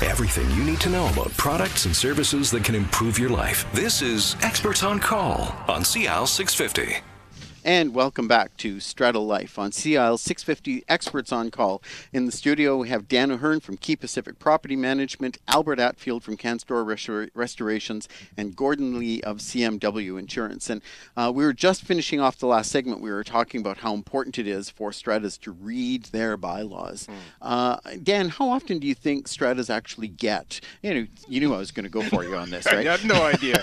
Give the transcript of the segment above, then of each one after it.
Everything you need to know about products and services that can improve your life. This is Experts on Call on CL 650. And welcome back to StrataLife on CIL 650 Experts on Call. In the studio, we have Dan O'Hearn from QuayPacific Property Management, Albert Atfield from CanStore Restorations, and Gordon Lee of CMW Insurance. And we were just finishing off the last segment. We were talking about how important it is for stratas to read their bylaws. Dan, how often do you think stratas actually get? You knew I was going to go for you on this, right? I have no idea.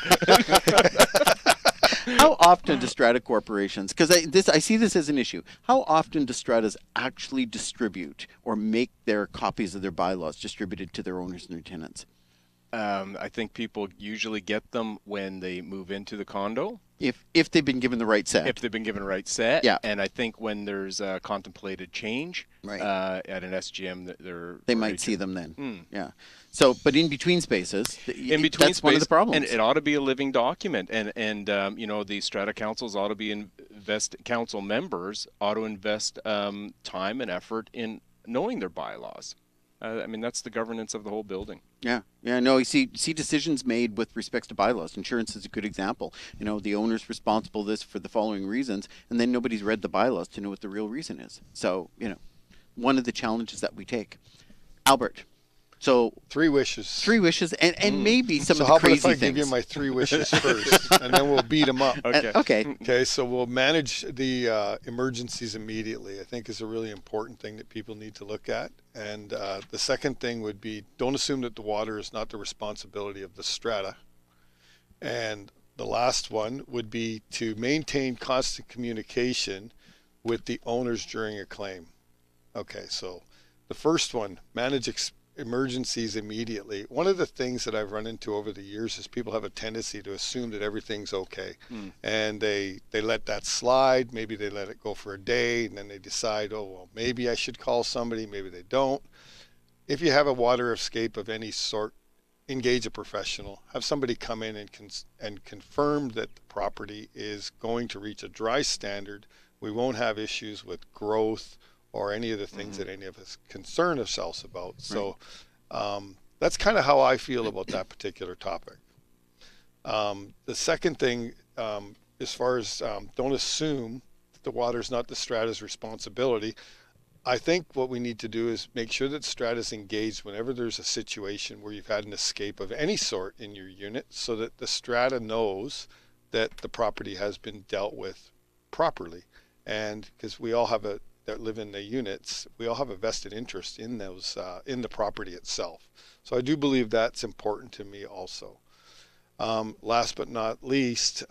How often do strata corporations, because I see this as an issue, how often do stratas actually distribute or make their copies of their bylaws distributed to their owners and their tenants? I think people usually get them when they move into the condo. If they've been given the right set. If they've been given the right set. Yeah. And I think when there's a contemplated change at an SGM, they might see them then. Yeah. So, but in between spaces, that's one of the problems. And it ought to be a living document. And the strata councils ought to be council members ought to invest time and effort in knowing their bylaws. That's the governance of the whole building. Yeah. No, you see decisions made with respects to bylaws. Insurance is a good example. The owner's responsible for the following reasons, and then nobody's read the bylaws to know what the real reason is. So, one of the challenges that we take. Albert. So 3 wishes. 3 wishes, and maybe some of the crazy things. So how about if I give you my 3 wishes first, and then we'll beat them up? Okay. Okay. So we'll manage the emergencies immediately. I think is a really important thing that people need to look at. And the second thing would be, don't assume that the water is not the responsibility of the strata. And the last one would be to maintain constant communication with the owners during a claim. Okay. So the first one, manage emergencies immediately. One of the things that I've run into over the years is people have a tendency to assume that everything's okay. And they let that slide. Maybe they let it go for a day, and then they decide, oh, well, maybe I should call somebody. Maybe they don't. If you have a water escape of any sort, engage a professional. Have somebody come in and confirm that the property is going to reach a dry standard. We won't have issues with growth or any of the things that any of us concern ourselves about. So that's kind of how I feel about that particular topic. The second thing, as far as don't assume that the water is not the strata's responsibility, I think what we need to do is make sure that strata's engaged whenever there's a situation where you've had an escape of any sort in your unit, so that the strata knows that the property has been dealt with properly. And because we all have that live in the units, we all have a vested interest in those in the property itself. So I do believe that's important to me also. Last but not least,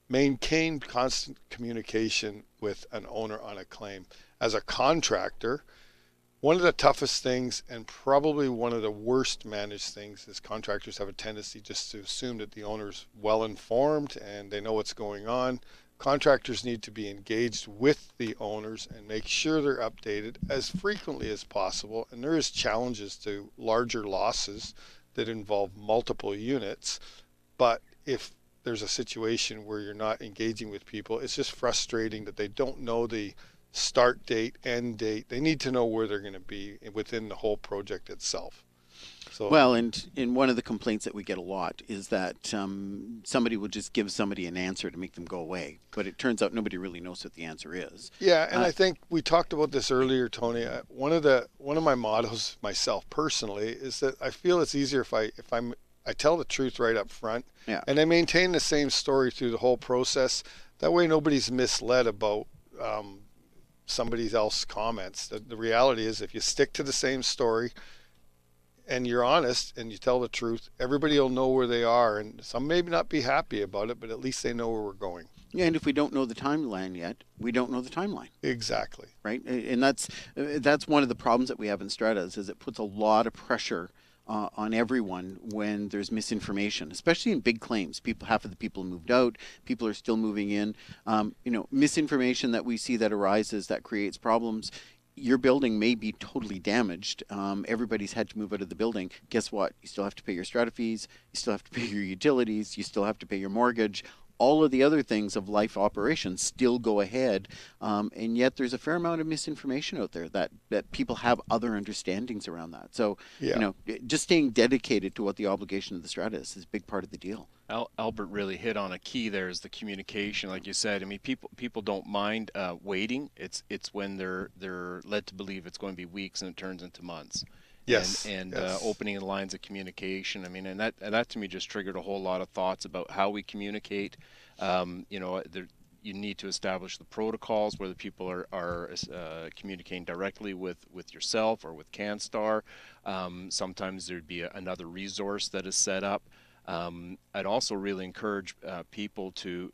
maintain constant communication with an owner on a claim. As a contractor, one of the toughest things, and probably one of the worst managed things, is contractors have a tendency just to assume that the owner's well informed and they know what's going on. Contractors need to be engaged with the owners and make sure they're updated as frequently as possible. And there is challenges to larger losses that involve multiple units. But if there's a situation where you're not engaging with people, it's just frustrating that they don't know the start date, end date. They need to know where they're going to be within the whole project itself. So, well, and one of the complaints that we get a lot is that somebody will just give somebody an answer to make them go away. But it turns out nobody really knows what the answer is. Yeah, and I think we talked about this earlier, Tony. One of my mottos myself personally is that I feel it's easier if I tell the truth right up front, and I maintain the same story through the whole process. That way nobody's misled about somebody else's comments. The reality is, if you stick to the same story and you're honest and you tell the truth, everybody will know where they are, and some may not be happy about it, but at least they know where we're going. Yeah, and if we don't know the timeline yet, we don't know the timeline. Exactly. Right, and that's one of the problems that we have in stratas, is it puts a lot of pressure on everyone when there's misinformation, especially in big claims. Half of the people moved out, people are still moving in. Misinformation that we see that arises that creates problems. Your building may be totally damaged. Everybody's had to move out of the building. Guess what? You still have to pay your strata fees. You still have to pay your utilities. You still have to pay your mortgage. all of the other things of life operations still go ahead, and yet there's a fair amount of misinformation out there that people have other understandings around that. So, just staying dedicated to what the obligation of the strata is a big part of the deal. Albert really hit on a key there, is the communication. Like you said, I mean, people don't mind waiting. It's when they're led to believe it's going to be weeks and it turns into months. Yes. And opening the lines of communication. I mean, and that to me just triggered a whole lot of thoughts about how we communicate. You need to establish the protocols where the people are communicating directly with yourself or with CanStar. Sometimes there'd be another resource that is set up. I'd also really encourage people to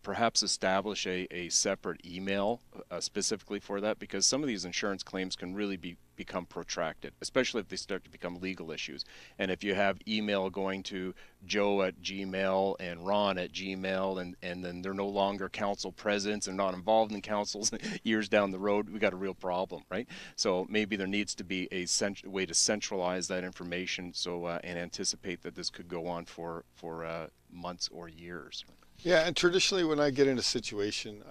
perhaps establish a separate email specifically for that, because some of these insurance claims can really become protracted, especially if they start to become legal issues. And if you have email going to Joe at Gmail and Ron at Gmail, and then they're no longer council presidents and not involved in councils years down the road, we got a real problem, right? So maybe there needs to be a way to centralize that information, so and anticipate that this could go on for months or years. Yeah, and traditionally when I get in a situation,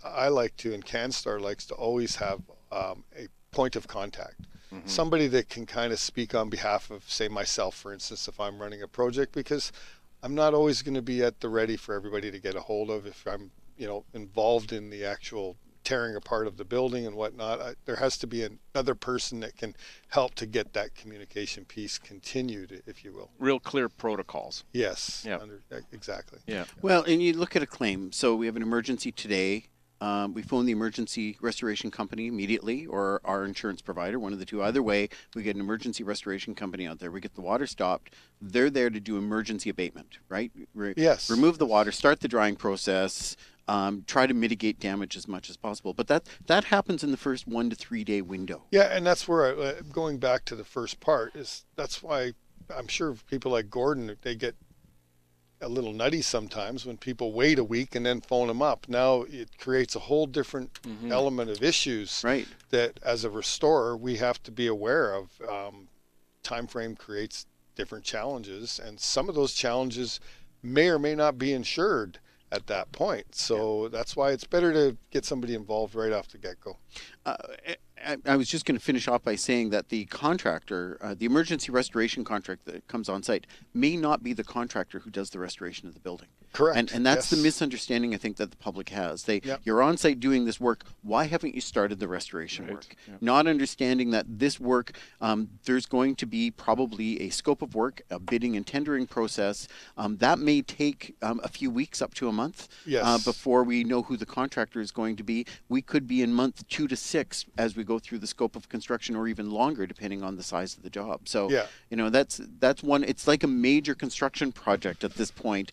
I like to, and CanStar likes to always have a point of contact. Mm-hmm. Somebody that can kind of speak on behalf of, say, myself, for instance, if I'm running a project, because I'm not always going to be at the ready for everybody to get a hold of. If I'm, involved in the actual tearing apart of the building and whatnot, there has to be another person that can help to get that communication piece continued, if you will. Real clear protocols. Yes. Yeah. Exactly. Yeah. Well, and you look at a claim. So we have an emergency today. We phone the emergency restoration company immediately, or our insurance provider, one of the two. Either way, we get an emergency restoration company out there. We get the water stopped. They're there to do emergency abatement, right? Yes. Remove the water, start the drying process, try to mitigate damage as much as possible. But that happens in the first 1 to 3 day window. Yeah, and that's where, going back to the first part, that's why I'm sure people like Gordon, they get a little nutty sometimes when people wait a week and then phone them up. Now it creates a whole different element of issues, right, that as a restorer we have to be aware of. Time frame creates different challenges, and some of those challenges may or may not be insured at that point. So that's why it's better to get somebody involved right off the get-go. I was just going to finish off by saying that the contractor, the emergency restoration contract that comes on site, may not be the contractor who does the restoration of the building. Correct. And that's the misunderstanding I think that the public has. Yep. You're on site doing this work. Why haven't you started the restoration work? Yep. Not understanding that this work, there's going to be probably a scope of work, a bidding and tendering process. That may take a few weeks up to a month before we know who the contractor is going to be. We could be in month 2 to 6 as we go through the scope of construction, or even longer depending on the size of the job. So that's one. It's like a major construction project at this point.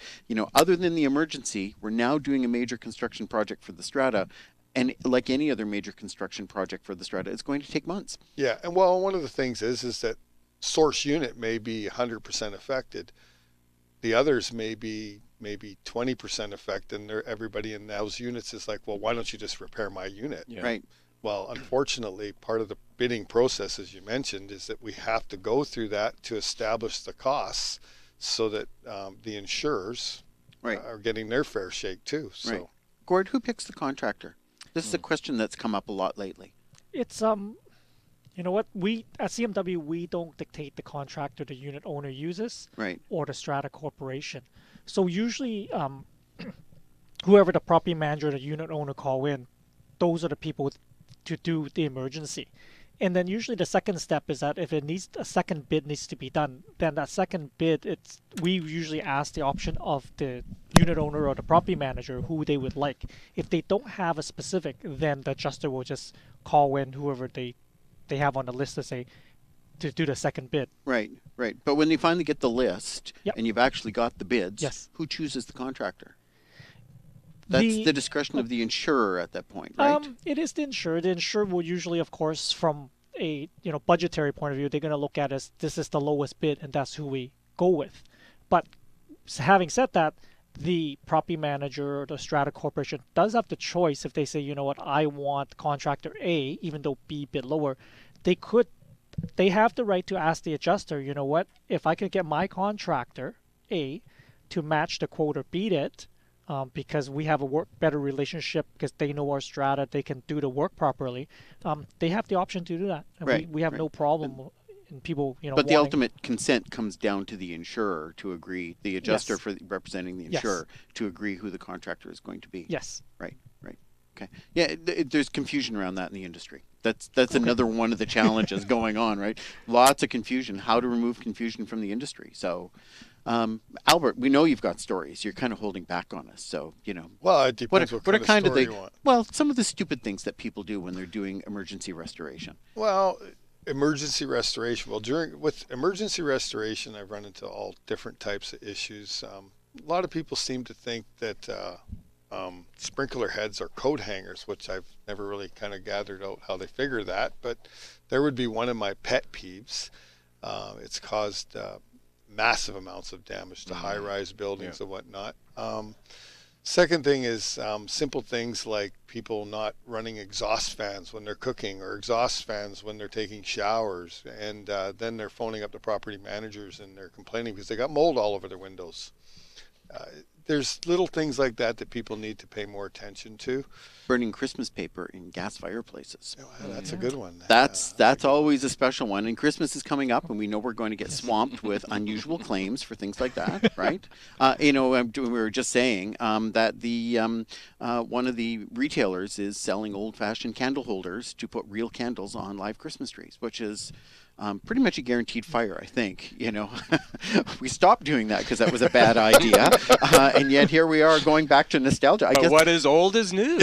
Other than the emergency, we're now doing a major construction project for the strata, and like any other major construction project for the strata, it's going to take months. Yeah, and well, one of the things is that source unit may be 100% affected. The others may be maybe 20% affected, and everybody in those units is like, well, why don't you just repair my unit? Yeah. Right. Well, unfortunately, part of the bidding process, as you mentioned, is that we have to go through that to establish the costs, so that the insurers are getting their fair shake too. So, right. Gord, who picks the contractor? This is a question that's come up a lot lately. It's you know what, we at CMW, we don't dictate the contractor the unit owner uses, right, or the strata corporation. So usually, whoever the property manager or the unit owner call in, those are the people to do the emergency. And then usually the second step is that if a second bid needs to be done, then that second bid, we usually ask the option of the unit owner or the property manager who they would like. If they don't have a specific, then the adjuster will just call in whoever they have on the list to do the second bid. Right. But when you finally get the list, and you've actually got the bids, who chooses the contractor? That's the discretion of the insurer at that point, right? It is the insurer. The insurer will usually, of course, from a budgetary point of view, they're going to look at as this is the lowest bid, and that's who we go with. But having said that, the property manager or the strata corporation does have the choice. If they say, you know what, I want contractor A, even though B bid lower, they have the right to ask the adjuster, you know what, if I could get my contractor A to match the quote or beat it, because we have a better relationship, because they know our strata, they can do the work properly. They have the option to do that, and Right, we have right. no problem in people, you know. But the wanting- ultimate consent comes down to the insurer to agree, the adjuster Yes. for representing the Yes. insurer to agree who the contractor is going to be. Yes. Right. Okay. Yeah, there's confusion around that in the industry. That's another one of the challenges going on, right? Lots of confusion. How to remove confusion from the industry. So, Albert, we know you've got stories. You're kind of holding back on us. So, you know. Well, it depends what kind of story you want. Well, some of the stupid things that people do when they're doing emergency restoration. Well, emergency restoration. Well, with emergency restoration, I've run into all different types of issues. A lot of people seem to think that sprinkler heads are coat hangers, which I've never really kind of gathered out how they figure that, but there would be one of my pet peeves. It's caused massive amounts of damage to high-rise buildings and whatnot. Second thing is simple things like people not running exhaust fans when they're cooking, or exhaust fans when they're taking showers, and then they're phoning up the property managers and they're complaining because they got mold all over their windows. There's little things like that that people need to pay more attention to. Burning Christmas paper in gas fireplaces. Oh, that's a good one. That's always a special one. And Christmas is coming up, and we know we're going to get swamped with unusual claims for things like that, right? You know, we were just saying that the one of the retailers is selling old-fashioned candle holders to put real candles on live Christmas trees, which is pretty much a guaranteed fire, I think. You know, we stopped doing that because that was a bad idea, and yet here we are going back to nostalgia. I guess what is old is new.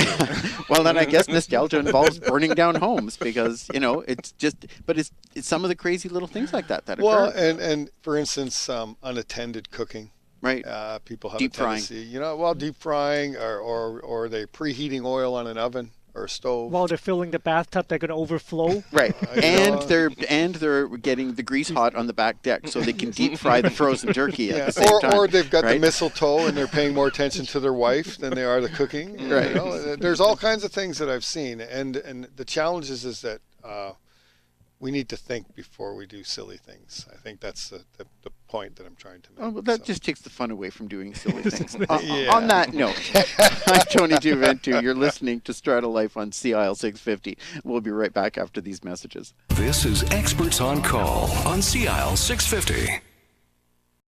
Well, then I guess nostalgia involves burning down homes, because you know it's just. But it's some of the crazy little things like that occur. Well, and for instance, unattended cooking. Right. People have Deep a tendency, you know, well, deep frying, or they preheating oil on an oven or a stove. While they're filling the bathtub, they're going to overflow. Right, and they're getting the grease hot on the back deck so they can deep fry the frozen turkey at the same time. Or they've got the mistletoe and they're paying more attention to their wife than they are the cooking. Right. You know, there's all kinds of things that I've seen, and the challenge is that we need to think before we do silly things. I think that's the point that I'm trying to make. Oh, well, that just takes the fun away from doing silly things. Yeah. On that note, I'm Tony Juventu. You're listening to StrataLife on CIL 650. We'll be right back after these messages. This is Experts on Call on CIL 650.